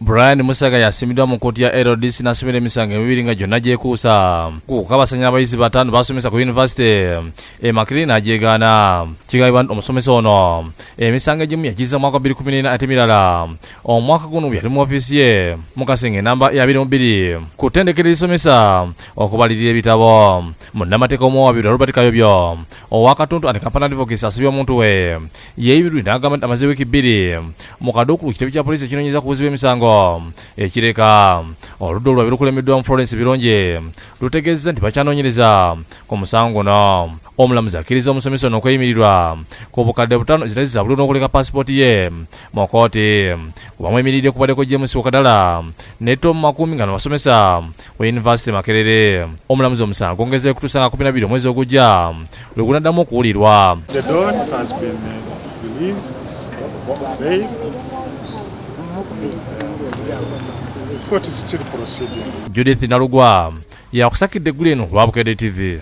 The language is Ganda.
Brian Musaga yasimidwa mu kkooti ya LDC n'asomera emisango emibiri nga gyonna gyekuusa ku kukabasanya abayizi bataano basomesa ku yunivasite Makerere n'agyegaana. Kigambibwa nti omusomesa ono emisango egimu yagiza mu mwaka 2014 ate emirala omwaka guno yali mu ofiisi ye mu Kasenge namba ya 22 ku ttendekero erisomesa okubalirira ebitabo. Munnamateeka omuwawaabirwa Robert Kayobyo owa Katuntu and Kampala Advocates asabye omuntu we yeeyimirwe n'agamba nti amaze wiiki 2 mu kaduukulu kitebe kya poliisi ekinoonyeza kubuziba emisango ekireka. Oludda olwabiri lukulembeddwamu Florence Birungi lutegeezezza nti bakyanoonyereza ku musango guno. Omulamuzi akkiriza omusomesa ono okweyimirirwa ku bukadde butaano ezitali za bululu n'okuleka paasipooti ye mu kkooti. Kubamu emiridde kubaddeko James Wakadala ne Tom Makumi nga basomesa ku yunivasite Makerere. Omulamuzi omusango gwongezza kutuusa nga 12 omwezi ogujja lwe gunaddamu okuwulirwa. Judith Nalugwa yakusakidde eggulu eno lwa Bukedde TV.